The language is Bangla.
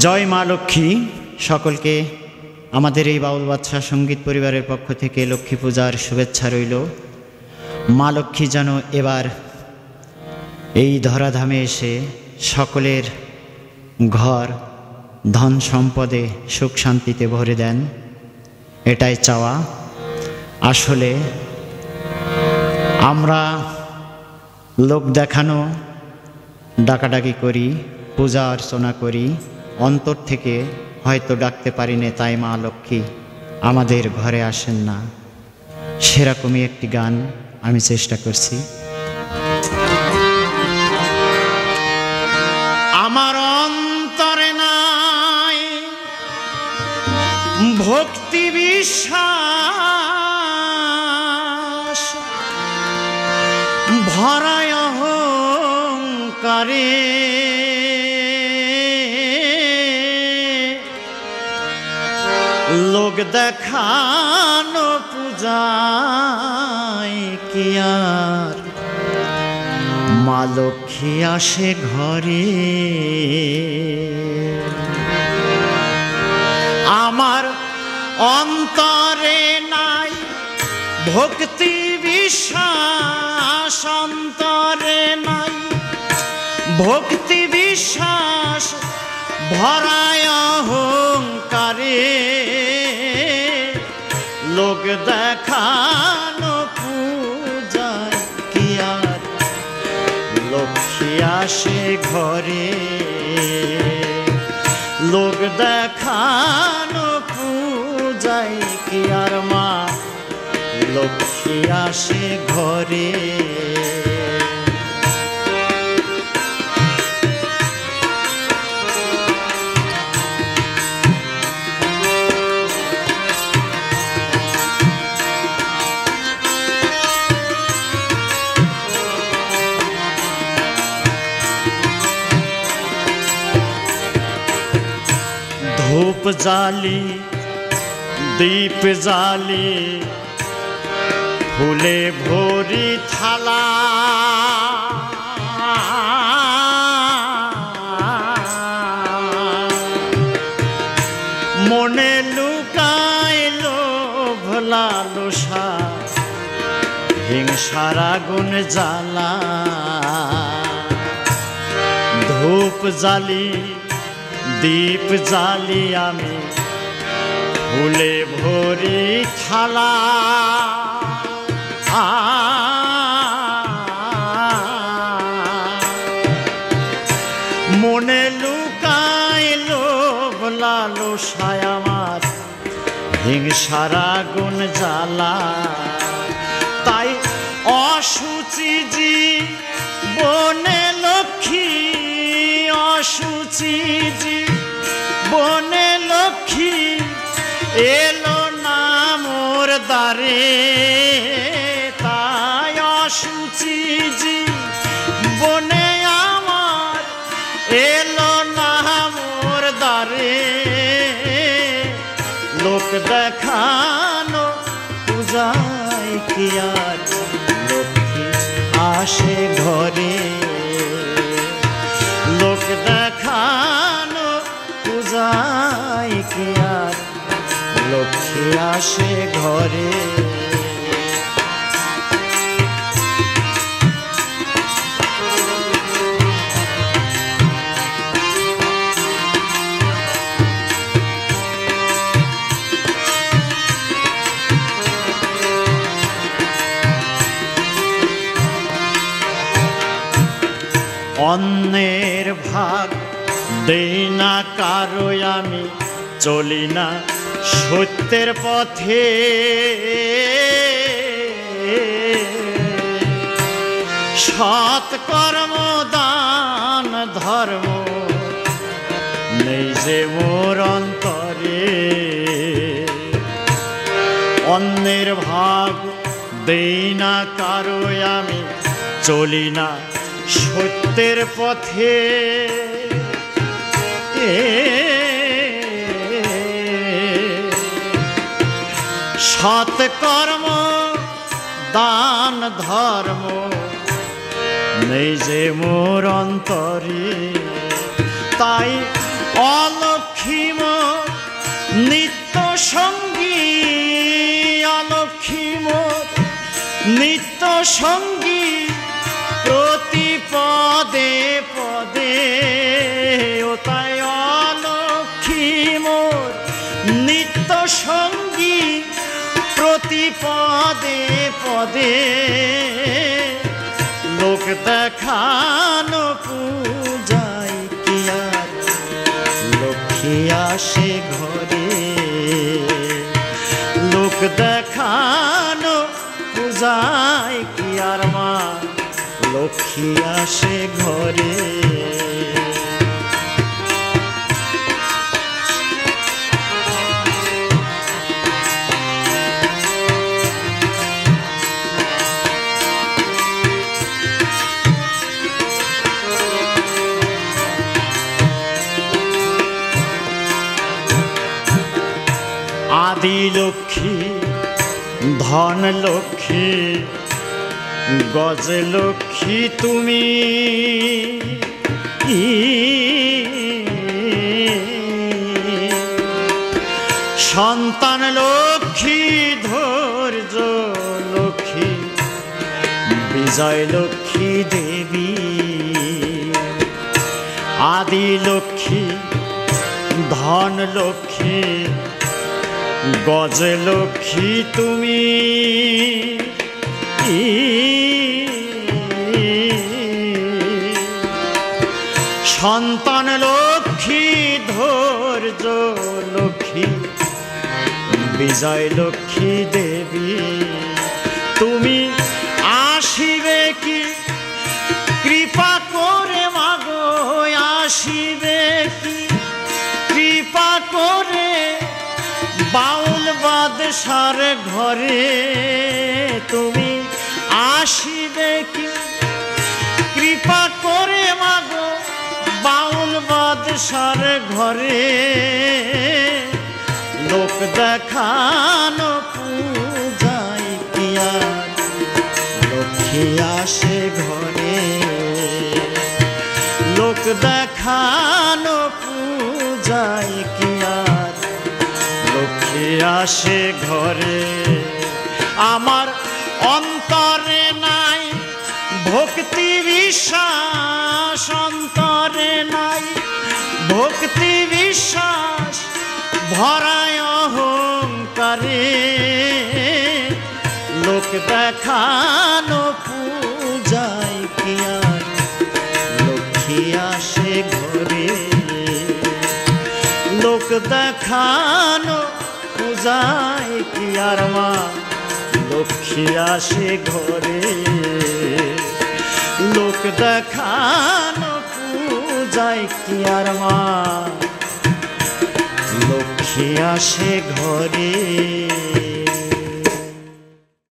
জয় মা লক্ষ্মী। সকলকে আমাদের এই বাউল বাদশা সঙ্গীত পরিবারের পক্ষ থেকে লক্ষ্মী পূজার শুভেচ্ছা রইল। মা লক্ষ্মী যেন এবার এই ধরাধামে এসে সকলের ঘর ধন সম্পদে সুখ শান্তিতে ভরে দেন, এটাই চাওয়া। আসলে আমরা লোক দেখানো ডাকাডাকি করি, পূজা অর্চনা করি, অন্তর থেকে হয়তো ডাকতে পারি না, তাই মা লক্ষ্মী আমাদের ঘরে আসেন না। সেরকমই একটি গান আমি চেষ্টা করছি। আমার অন্তরে নাই ভক্তি বিশ্বাস, ভরায় অহংকারে লোক দেখানো পূজায় কি আর মা লক্ষ্মী আসে ঘরে। আমার অন্তরে নাই ভক্তি বিশ্বাস, অন্তরে নাই ভক্তি বিশ্বাস, ভরায় অহংকারে লোক দেখানো পূজায় কি আর লক্ষ্মী আসে ঘরে। লোক দেখানো পূজায় কি আর মা লক্ষ্মী আসে ঘরে। ধূপ জালি দীপ জালি ফুলে ভরি থালা, মনে লুকাইল ভোলা লোসা হিংসার আগুন জ্বালা। ধূপ জালি দীপ জালি আমি ফুলে ভরি থালা, মনে লুকাইল ভোলা লোসায় আমার হিংসার আগুন জ্বালা। তাই অসুচি জি বনে লক্ষ্মী, অসুচি জি বনে লক্ষ্মী এলো না মোর দ্বারে। তাই অসুচি জি বনে আমার এলো না মোর দ্বারে। লোক দেখানো পূজায় কি আর লক্ষ্মী আসে ঘরে। লোক দেখানো পূজায় কি আর লক্ষ্মী আসে ঘরে। অন্যের ভাগ দেই না কারো, আমি চলি না সত্যের পথে। সৎ কর্ম দান ধর্ম নেই যে মোর অন্তরে। অন্যের ভাগ দেই না কারো, আমি চলি না সত্যের পথে। সৎ কর্ম দান ধর্ম নেই যে মোর অন্তরে। তাই অলক্ষ্মী মোর নিত্য সঙ্গী, অলক্ষ্মী মোর নিত্য সঙ্গী, প্রতি পদে পদে। ও তাই অলক্ষ্মী মোর নিত্য সঙ্গী, প্রতি পদে পদে। লোক দেখানো পূজায় কি আর লক্ষ্মী আসে ঘরে, লোক দেখানো পূজায় কি আর মা লক্ষ্মী আসে ঘরে। আদি লক্ষ্মী, ধন লক্ষ্মী, গজ লক্ষ্মী তুমি, সন্তান লক্ষ্মী, ধৈর্য লক্ষ্মী, বিজয় লক্ষ্মী দেবী। আদি লক্ষ্মী, ধন লক্ষ্মী, গজ লক্ষ্মী তুমি, সন্তান লক্ষ্মী, ধৈর্য লক্ষ্মী, বিজয় লক্ষ্মী দেবী। তুমি আসিবে কি কৃপা করে মাগো, আসিবে কি কৃপা করে বাউল বাদশার ঘরে। তুমি আসিবে কি কৃপা করে মাগো বাউল বাদশার ঘরে। লোক দেখানো পূজায় কি আর লক্ষ্মী আসে ঘরে, লোক দেখানো পূজায় কি আর লক্ষ্মী আসে ঘরে। আমার অন্তরে নাই ভক্তি বিশ্বাস, অন্তরে নাই ভক্তি বিশ্বাস, ভরায় অহংকারে। লোক দেখানো পূজায় কি আর লক্ষ্মী আসে ঘরে, লোক দেখানো পূজায় কি আর মা লক্ষ্মী আসে ঘরে, লোক দেখানো পূজায় কি আর মা লক্ষ্মী আসে ঘরে।